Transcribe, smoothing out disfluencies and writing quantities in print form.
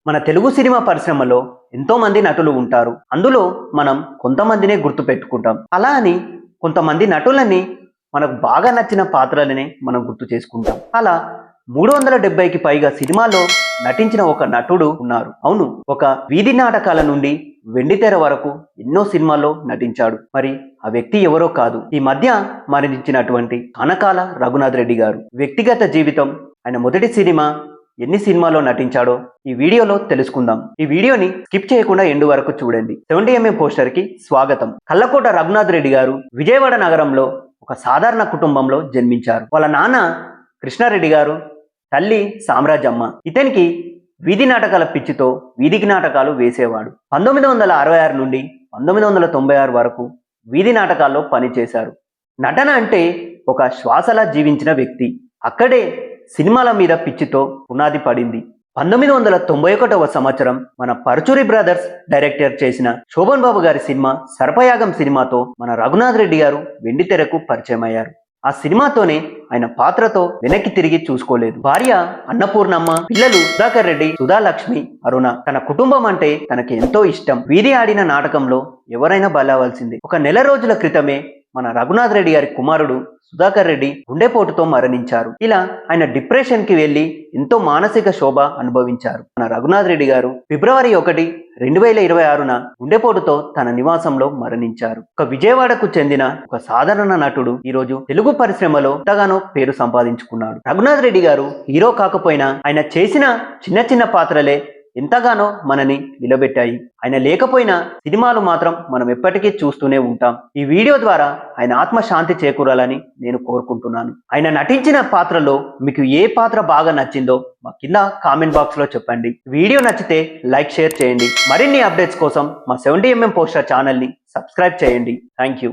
మన తెలుగు సినిమా పరిశ్రమలో ఎంతో మంది నటులు ఉంటారు. అందులో మనం కొంతమందినే గుర్తు పెట్టుకుంటాం. అలా అని కొంతమంది నటులని మనకు బాగా నచ్చిన పాత్రలనే మనం గుర్తు చేసుకుంటాం. అలా 370కి పైగా సినిమాల్లో నటించిన ఒక నటుడు ఉన్నారు. అవును, ఒక వీధి నాటకాల నుండి వెండితెర వరకు ఎన్నో సినిమాల్లో నటించాడు. మరి ఆ వ్యక్తి ఎవరో కాదు, ఈ మధ్య మరణించినటువంటి కనకాల రఘునాథ్ రెడ్డి గారు. వ్యక్తిగత జీవితం, ఆయన మొదటి సినిమా, ఎన్ని సినిమాలో నటించాడో ఈ వీడియోలో తెలుసుకుందాం. ఈ వీడియోని స్కిప్ చేయకుండా ఎండు వరకు చూడండి. 70mm పోస్టర్ కి స్వాగతం. కల్లకోట రఘునాథ్ రెడ్డి గారు విజయవాడ నగరంలో ఒక సాధారణ కుటుంబంలో జన్మించారు. వాళ్ళ నాన్న కృష్ణారెడ్డి గారు, తల్లి సామ్రాజమ్మ. ఇతనికి వీధి నాటకాల పిచ్చితో వీధికి నాటకాలు వేసేవాడు. 1966 నుండి 1996 వరకు వీధి నాటకాల్లో పనిచేశారు. నటన అంటే ఒక శ్వాసలా జీవించిన వ్యక్తి. అక్కడే సినిమాల మీద పిచ్చితో పునాది పడింది. 1991వ సంవత్సరం మన పరుచూరి బ్రదర్స్ డైరెక్టర్ చేసిన శోభన్ బాబు గారి సినిమా సర్పయాగం సినిమాతో మన రఘునాథ్ రెడ్డి గారు వెండితెరకు పరిచయం అయ్యారు. ఆ సినిమాతోనే ఆయన పాత్రతో వెనక్కి తిరిగి చూసుకోలేదు. భార్య అన్నపూర్ణమ్మ, పిల్లలు సుధాకర్ రెడ్డి, సుధాలక్ష్మి, అరుణ. తన కుటుంబం అంటే తనకి ఎంతో ఇష్టం. వీధి ఆడిన నాటకంలో ఎవరైనా బలవలసిందే. ఒక నెల రోజుల క్రితమే మన రఘునాథ్ రెడ్డి గారి కుమారుడు సుధాకర్ రెడ్డి గుండెపోటుతో మరణించారు. ఇలా ఆయన డిప్రెషన్ కి వెళ్లి ఎంతో మానసిక శోభ అనుభవించారు. మన రఘునాథ్ రెడ్డి గారు ఫిబ్రవరి 1, 2026న గుండెపోటుతో తన నివాసంలో మరణించారు. ఒక విజయవాడకు చెందిన ఒక సాధారణ నటుడు ఈరోజు తెలుగు పరిశ్రమలో ఎంతగానో పేరు సంపాదించుకున్నాడు. రఘునాథ్ రెడ్డి గారు హీరో కాకపోయినా ఆయన చేసిన చిన్న చిన్న పాత్రలే ఎంతగానో మనని నిలబెట్టాయి. ఆయన లేకపోయినా సినిమాలు మాత్రం మనం ఎప్పటికీ చూస్తూనే ఉంటాం. ఈ వీడియో ద్వారా ఆయన ఆత్మ శాంతి చేకూరాలని నేను కోరుకుంటున్నాను. ఆయన నటించిన పాత్రలో మీకు ఏ పాత్ర బాగా నచ్చిందో మా కింద కామెంట్ బాక్స్ లో చెప్పండి. వీడియో నచ్చితే లైక్, షేర్ చేయండి. మరిన్ని అప్డేట్స్ కోసం మా 70mm పోస్టర్ ఛానల్ ని సబ్స్క్రైబ్ చేయండి. Thank you.